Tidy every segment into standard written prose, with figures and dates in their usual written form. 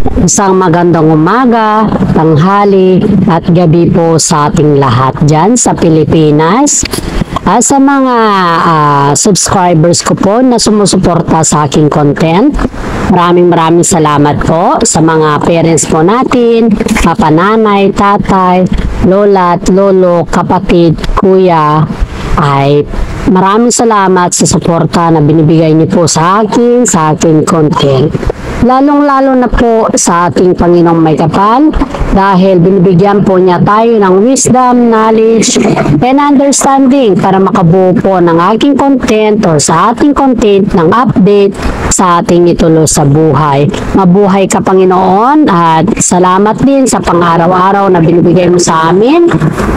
Isang magandang umaga, tanghali at gabi po sa ating lahat dyan sa Pilipinas. Sa mga subscribers ko po na sumusuporta sa aking content, maraming salamat po sa mga parents po natin, papa, nanay, tatay, lola at lolo, kapatid, kuya, ay maraming salamat sa suporta na binibigay niyo po sa aking content. Lalong-lalo na po sa ating Panginoong may kapal dahil binibigyan po niya tayo ng wisdom, knowledge, and understanding para makabuo po ng aking content or sa ating content ng update sa ating itulo sa buhay. Mabuhay ka, Panginoon, at salamat din sa pang-araw-araw na binibigay mo sa amin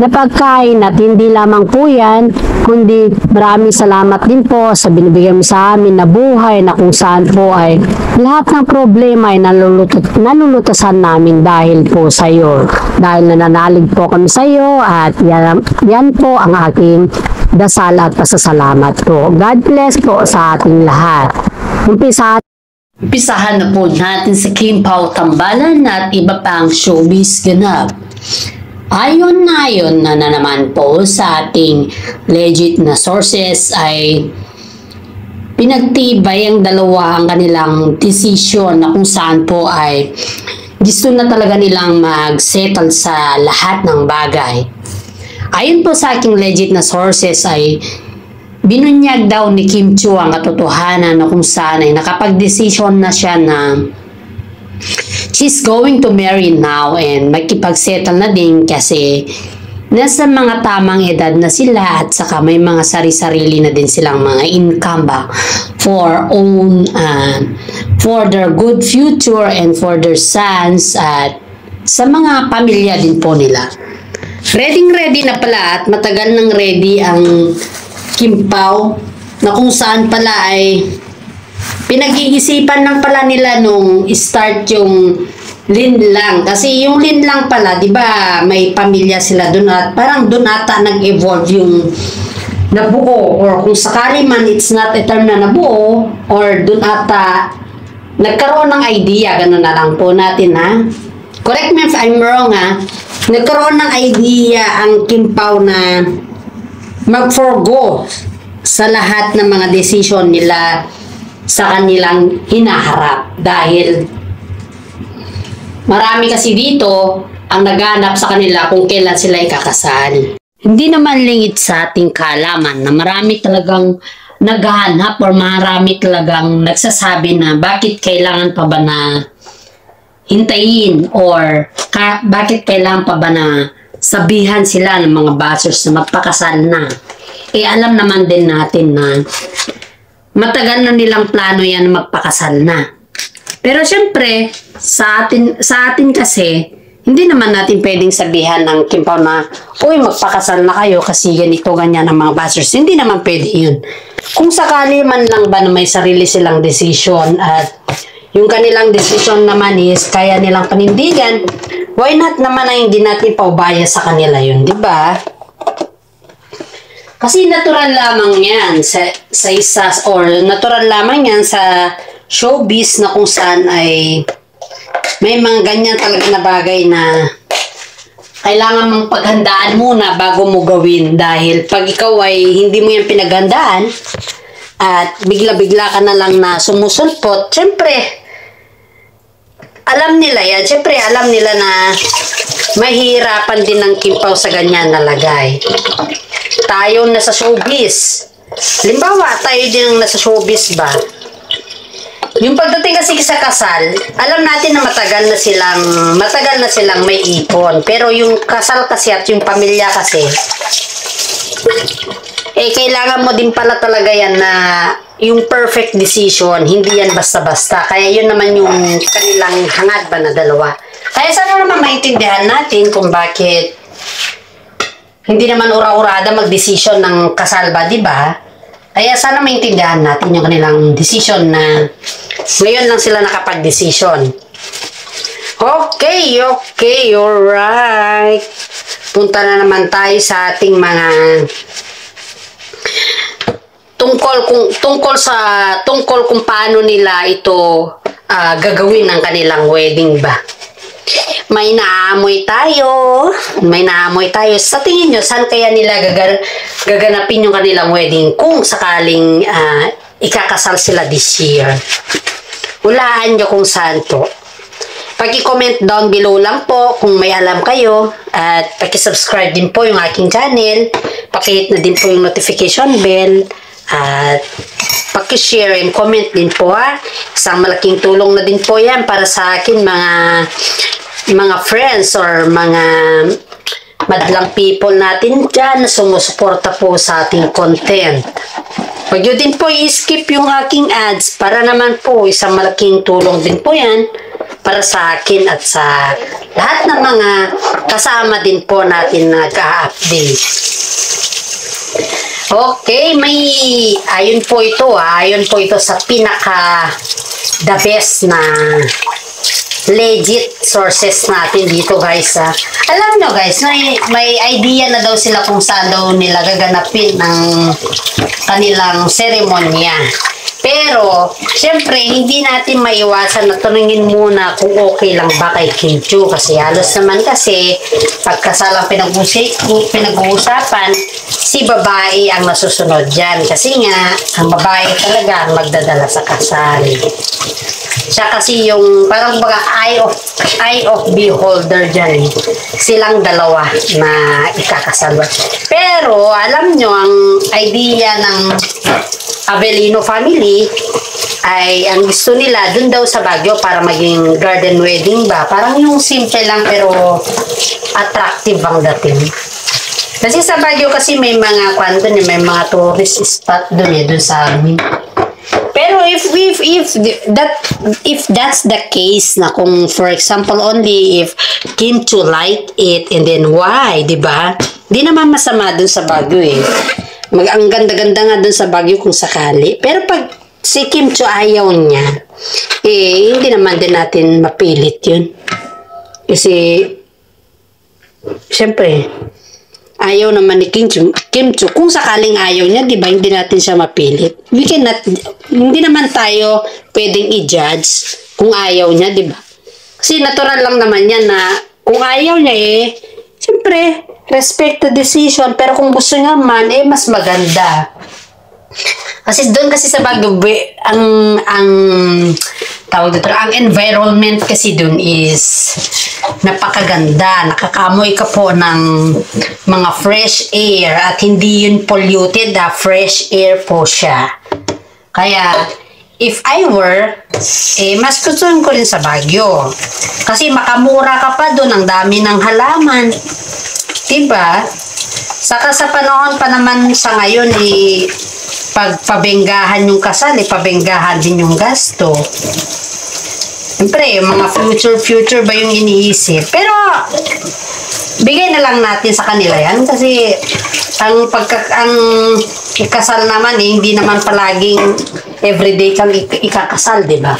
na pagkain at hindi lamang po yan, kundi maraming salamat din po sa binibigay mo sa amin na buhay na kung saan po ay lahat ng problema ay nalulutasan namin dahil po sa iyo. Dahil nananalig po kami sa iyo at yan po ang aking dasal at pasasalamat po. God bless po sa ating lahat. Umpisahan na po natin sa Kim Pao Tambalan at iba pang showbiz ganap. Ayon na naman po sa ating legit na sources ay pinagtibay ang dalawa ang kanilang decision na kung saan po ay gusto na talaga nilang mag-settle sa lahat ng bagay. Ayon po sa aking legit na sources ay binunyag daw ni Kim Chiu ang katotohanan na kung saan ay nakapag-decision na siya na she's going to marry now and makipag-settle na din kasi nasa mga tamang edad na sila at saka may mga sari-sarili na din silang mga income ba for their good future and for their sons at sa mga pamilya din po nila. Ready na pala at matagal nang ready ang Kim Pao na kung saan pala ay pinag-iisipan lang pala nila nung start yung linlang. Kasi yung linlang pala, di ba, may pamilya sila doon at parang doon ata nag-evolve yung nabuo or kung sakali man it's not a term na nabuo or doon ata nagkaroon ng idea, gano'n na lang po natin ha. Correct me if I'm wrong ha. Nagkaroon ng idea ang Kim Pao na mag-forgo sa lahat ng mga decision nila sa kanilang hinaharap dahil marami kasi dito ang naghanap sa kanila kung kailan sila ikakasal. Hindi naman lingid sa ating kaalaman na marami talagang naghahanap or marami talagang nagsasabi na bakit kailangan pa ba na hintayin or bakit kailangan pa ba na sabihan sila ng mga bashers na magpakasal na. Alam naman din natin na matagal na nilang plano yan magpakasal na. Pero syempre, sa atin kasi, hindi naman natin pwedeng sabihan ng Kim Pao na, uy, magpakasal na kayo kasi ganito, ganyan ang mga bashers. Hindi naman pwede yun. Kung sakali man lang ba na may sarili silang decision at yung kanilang decision naman is kaya nilang panindigan, why not naman na hindi natin paubaya sa kanila yun, di ba? Kasi natural lamang yan sa isa or natural lamang yan sa showbiz na kung saan ay may mga ganyan talaga na bagay na kailangan mong paghandaan muna bago mo gawin dahil pag ikaw ay hindi mo yan pinaghandaan at bigla-bigla ka na lang na sumusulpot, syempre alam nila yan, syempre alam nila na mahirapan din ng Kim Pao sa ganyan na lagay. Tayo na sa showbiz, limbawa tayo din ang nasa showbiz ba, yung pagdating kasi sa kasal, alam natin na matagal na silang may ipon. Pero yung kasal kasi at yung pamilya kasi, kailangan mo din pala talaga yan na yung perfect decision, hindi yan basta-basta. Kaya yun naman yung kanilang hangad ba na dalawa. Kaya sana naman maintindihan natin kung bakit hindi naman ura-urada mag-decision ng kasal ba, di ba? Kaya sana maintindihan natin yung kanilang decision na ngayon lang sila nakapag-decision. Okay, alright. Punta na naman tayo sa ating mga tungkol kung paano nila ito gagawin ang kanilang wedding ba. May naamoy tayo. May naamoy tayo. Sa tingin nyo, saan kaya nila gaganapin yung kanilang wedding kung sakaling ikakasal sila this year? Hulaan nyo kung saan po. Paki-comment down below lang po kung may alam kayo. At paki-subscribe din po yung aking channel. Paki-hit na din po yung notification bell. At paki-share and comment din po ha. Isang malaking tulong na din po yan para sa akin mga friends or mga madlang people natin dyan na sumusuporta po sa ating content. Huwag nyo din po i-skip yung aking ads para naman po isang malaking tulong din po yan para sa akin at sa lahat ng mga kasama din po natin nag-update. Okay, ayun po ito sa pinaka the best na legit sources natin dito guys. Alam nyo guys, may idea na daw sila kung saan daw nila gaganapin ang kanilang seremonya. Pero, syempre, hindi natin maiwasan na tanungin muna kung okay lang ba kay Kim Chiu. Kasi halos naman kasi, pagkasalang pinag-uusapan, si babae ang nasusunod dyan. Kasi nga, ang babae talaga ang magdadala sa kasal. Siya kasi yung parang baga eye of beholder dyan. Silang dalawa na ikakasal. Pero, alam nyo, ang idea ng Avellino family ay ang gusto nila dun daw sa Baguio para maging garden wedding ba. Parang yung simple lang pero attractive ang dating. Kasi sa Baguio kasi may mga may mga tourist spot dun dun sa amin. Pero if that's the case na kung for example only if Kim Chiu like it and then why, di ba? Di naman masama dun sa Baguio ang ganda-ganda nga dun sa Baguio kung sakali. Pero pag si Kim Chiu ayaw niya, hindi naman din natin mapilit yun. Kasi, syempre, ayaw naman ni Kim Chiu. Kung sakaling ayaw niya, di ba, hindi natin siya mapilit. Hindi naman tayo pwedeng i-judge kung ayaw niya, di ba? Kasi natural lang naman yan na kung ayaw niya syempre, respect the decision, pero kung gusto niya man, mas maganda. Kasi doon kasi sa Baguio, ang environment kasi doon is napakaganda. Nakakamoy ka po ng mga fresh air at hindi yun polluted, fresh air po siya. Kaya, if I were, mas gustuhin ko rin sa Baguio. Kasi makamura ka pa doon, ang dami ng halaman. Diba? Saka sa panahon pa naman sa ngayon, pagpabenggahan yung kasal, pabenggahan din yung gasto. Siyempre, mga future ba yung iniisip? Pero, bigay na lang natin sa kanila yan kasi ang ikasal naman hindi naman palaging everyday kang ikakasal, diba?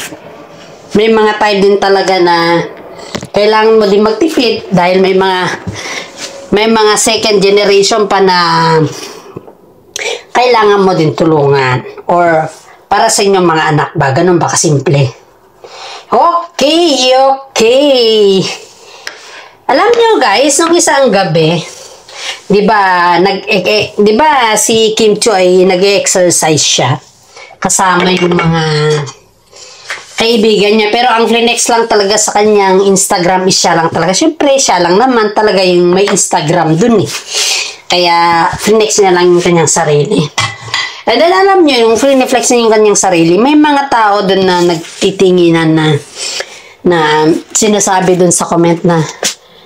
May mga time din talaga na kailangan mo din magtipid dahil may mga second generation pa na kailangan mo din tulungan or para sa inyong mga anak ba, ganun ba kasimple? Okay. Alam nyo guys, nung isang gabi, di ba si Kim Chiu ay nag-exercise siya kasama yung mga kaibigan niya. Pero ang flinex lang talaga sa kanyang Instagram is siya lang talaga. Siyempre, siya lang naman talaga yung may Instagram dun Kaya, flinex niya lang yung kanyang sarili. And then, alam niyo, yung flinex niya yung kanyang sarili, may mga tao dun na nagtitinginan na sinasabi dun sa comment na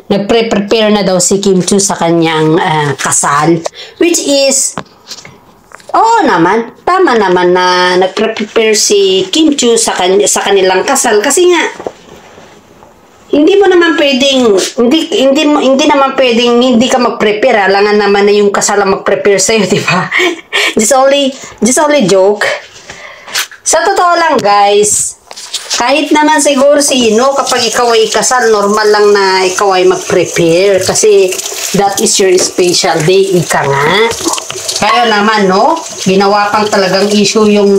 nagpre-prepare na daw si Kim Chiu sa kanyang kasal. Which is, oo naman, tama naman na nagpre-prepare si Kim Chiu sa kanilang kasal kasi nga hindi mo naman pwedeng hindi naman pwedeng hindi ka mag-prepare. Alangan naman na yung kasal ang mag-prepare sa iyo, di ba? just only joke. Sa totoo lang, guys, kahit naman siguro sino, kapag ikaw ay kasal, normal lang na ikaw ay mag-prepare kasi that is your special day, ika nga. Kaya naman, no, ginawa pang talagang issue yung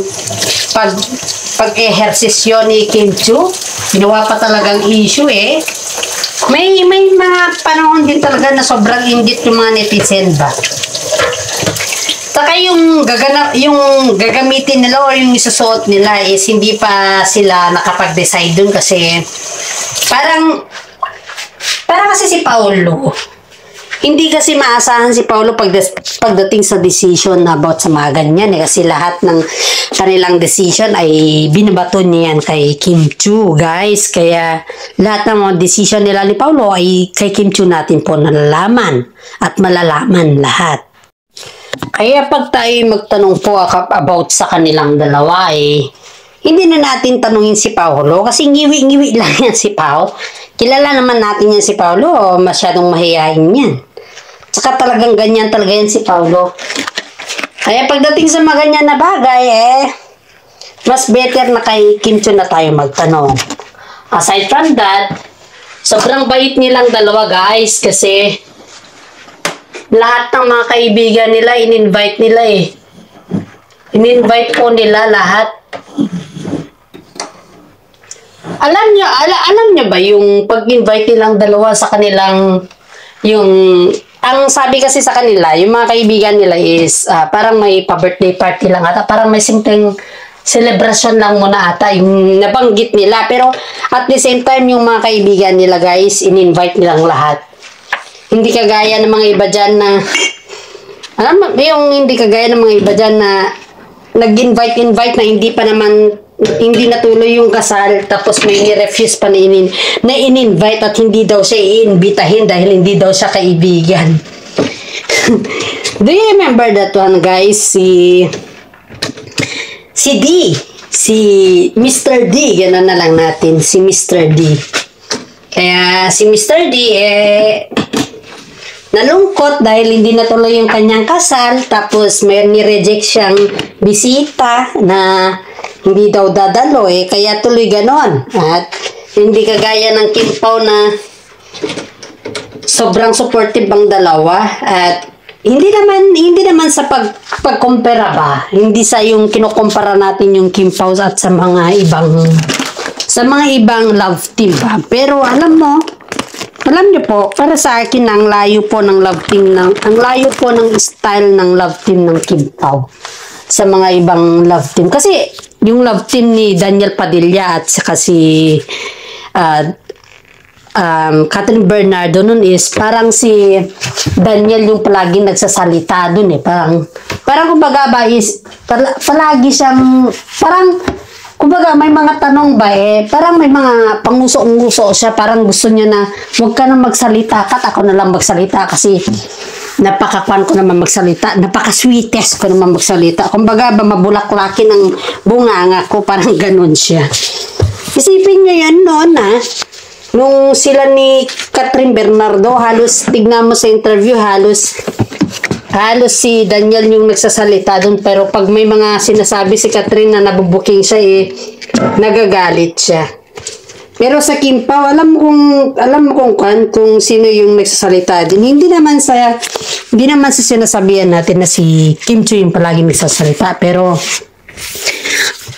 pag-ehersisyo ni Kim Chu. Ginawa pa talagang issue eh. May mga panahon din talaga na sobrang inggit yung mga netizen ba. Saka yung gagamitin nila o yung isusuot nila is hindi pa sila nakapag-decide dun kasi parang kasi si Paolo. Hindi kasi maasahan si Paolo pagdating sa decision about sa mga ganyan eh. Kasi lahat ng kanilang decision ay binabato niya yan kay Kim Chu, guys. Kaya lahat ng mga decision nila ni Paolo ay kay Kim Chu natin po nalalaman at malalaman lahat. Kaya pag tayo magtanong po about sa kanilang dalawa eh, hindi na natin tanungin si Paolo kasi ngiwi-ngiwi lang yan si Pao. Kilala naman natin yan si Paolo, masyadong mahihain yan. Tsaka talagang ganyan talaga yan si Paolo. Kaya pagdating sa mga ganyan na bagay eh, mas better na kay Kim Chu na tayo magtanong. Aside from that, sobrang bait nilang dalawa guys kasi lahat ng mga kaibigan nila, in-invite nila eh. In-invite po nila lahat. Alam nyo ba yung pag-invite nilang dalawa sa kanilang, ang sabi kasi sa kanila, yung mga kaibigan nila is, parang may pa-birthday party lang ata, parang may simpleng celebration lang muna ata, yung nabanggit nila. Pero at the same time, yung mga kaibigan nila guys, in-invite nilang lahat. Hindi kagaya ng mga iba dyan na, alam mo, yung hindi kagaya ng mga iba dyan na nag-invite na hindi natuloy yung kasal, tapos may ni-refuse pa na in-invite at hindi daw siya i-imbitahin dahil hindi daw siya kaibigan. Do you remember that one guys? Si Mr. D, gano'n na lang natin, si Mr. D. Kaya si Mr. D nalungkot dahil hindi natuloy yung kanyang kasal, tapos may ni-reject siyang bisita na hindi daw dadalo eh, kaya tuloy ganon. At hindi kagaya ng Kim Pao na sobrang supportive ang dalawa at hindi naman sa pagkumpara ba, hindi sa yung kinukumpara natin yung Kim Pao at sa mga ibang love team ba. Pero alam niyo po, para sa akin ang layo po ng style ng love team ng Kim Pao sa mga ibang love team. Kasi yung love team ni Daniel Padilla at saka si Catherine Bernardo nun is parang si Daniel yung palaging nagsasalita dun eh. Parang kumbaga ba is palagi siyang kumbaga may mga tanong ba eh, parang may mga panguso-nguso siya, parang gusto niya na huwag ka na magsalita, ako na lang magsalita kasi napakakwan ko naman magsalita, napaka-sweetest ko naman magsalita. Kumbaga ba mabulaklakin ang bunganga ko, parang ganun siya. Isipin niyo yan noon nung sila ni Catherine Bernardo, halos tignan mo sa interview, halos si Daniel yung nagsasalita dun, pero pag may mga sinasabi si Catherine na nabubuking siya nagagalit siya. Pero sa Kim Pao, alam mo kung sino yung nagsasalita din. Hindi naman sa sinasabihan natin na si Kim Chu yung palagi nagsasalita, pero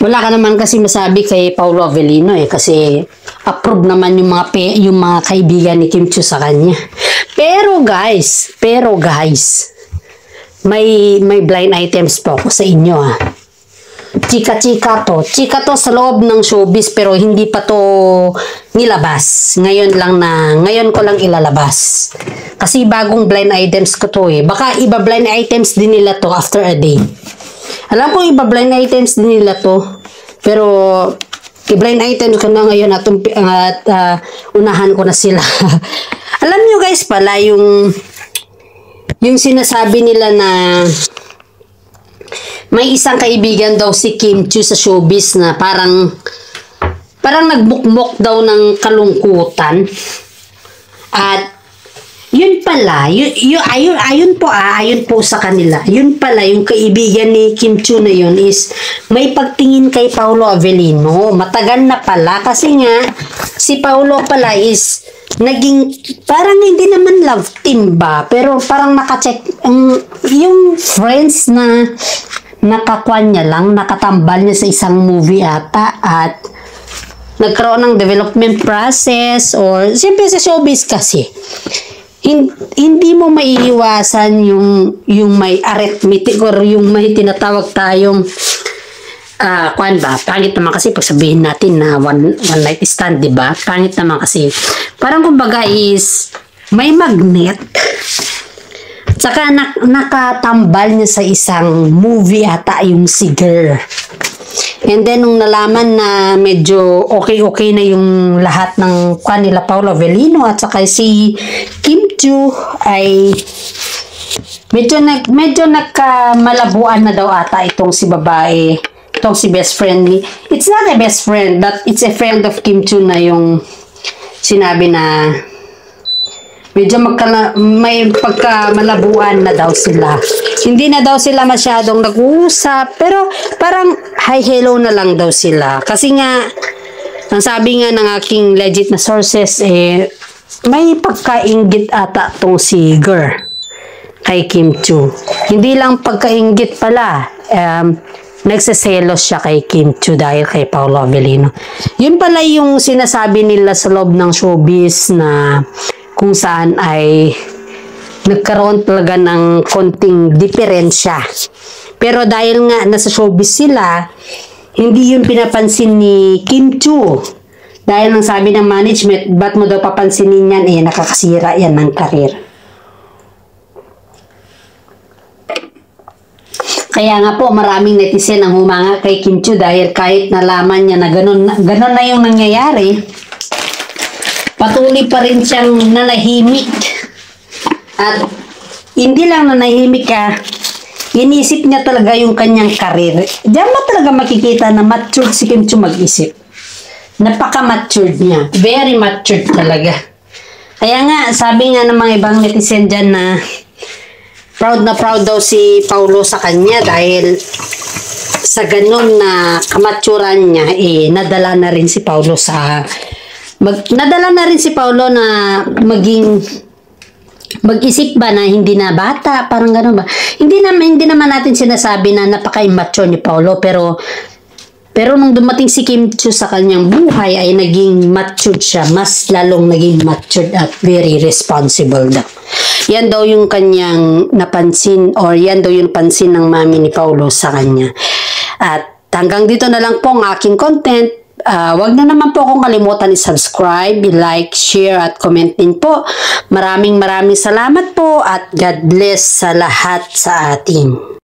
wala ka naman kasi masabi kay Paolo Avellino kasi approve naman yung mga kaibigan ni Kim Chu sa kanya. Pero guys, may blind items po ako sa inyo Chika to sa loob ng showbiz pero hindi pa to nilabas. Ngayon ko lang ilalabas. Kasi bagong blind items ko to Baka iba blind items din nila to after a day. Alam ko iba blind items din nila to. Pero i-blind items ko na ngayon at unahan ko na sila. Alam nyo guys pala yung sinasabi nila na may isang kaibigan daw si Kim Chu sa showbiz na parang nagbukmok daw ng kalungkutan. At yun pala, ayon po sa kanila, yun pala yung kaibigan ni Kim Chu na yun is may pagtingin kay Paolo Avellino. Matagal na pala kasi nga si Paolo pala is naging parang hindi naman love team ba, pero parang nakacheck yung friends na nakakwan niya lang, nakatambal niya sa isang movie ata at nagkaroon ng development process or siyempre sa showbiz kasi hindi mo maiiwasan yung may arithmetic or yung may tinatawag tayong kwan ba, pangit naman kasi pag sabihin natin na one night stand, di ba? Pangit naman kasi parang kumbaga is may magnet. Tsaka nakatambal niya sa isang movie ata yung si Girl. And then, nung nalaman na medyo okay na yung lahat ng kanila Paolo Avellino at saka si Kim Chiu ay medyo nagkamalabuan na daw ata itong si babae, itong si best friend ni. It's not a best friend, but it's a friend of Kim Chiu na yung sinabi na medyo may pagkamalabuan na daw sila. Hindi na daw sila masyadong nag-uusap, pero parang hi-hello na lang daw sila. Kasi nga, ang sabi nga ng aking legit na sources, may pagkainggit ata tong si Girl kay Kim Chiu. Hindi lang pagkainggit pala, nagseselos siya kay Kim Chiu dahil kay Paolo Avellino. Yun pala yung sinasabi nila sa loob ng showbiz na kung saan ay nagkaroon talaga ng konting diferensya. Pero dahil nga nasa showbiz sila, hindi yun pinapansin ni Kim Chiu. Dahil nang sabi ng management, ba't mo daw papansinin yan? Nakakasira yan ng karir. Kaya nga po, maraming netizen ang humanga kay Kim Chiu dahil kahit nalaman niya na ganun na yung nangyayari, patuloy pa rin siyang nanahimik. At hindi lang nanahimik inisip niya talaga yung kanyang karir. Diyan mo talaga makikita na matured si Kim Chiu mag-isip. Napaka-matured niya. Very matured talaga. Kaya nga, sabi nga ng mga ibang netizen dyan na proud daw si Paolo sa kanya dahil sa ganun na kamaturan niya, nadala na rin si Paolo na mag-isip ba na hindi na bata, parang gano'n ba? Hindi naman natin sinasabi na napaka-immature ni Paolo, pero nung dumating si Kim Chiu sa kanyang buhay ay naging matured siya, mas lalong naging matured at very responsible daw. Yan daw yung kanyang napansin or yan daw yung pansin ng mami ni Paolo sa kanya. At hanggang dito na lang po ang aking content. Wag na naman po akong kalimutan i-subscribe, i-like, share at comment din po. Maraming salamat po at God bless sa lahat sa atin.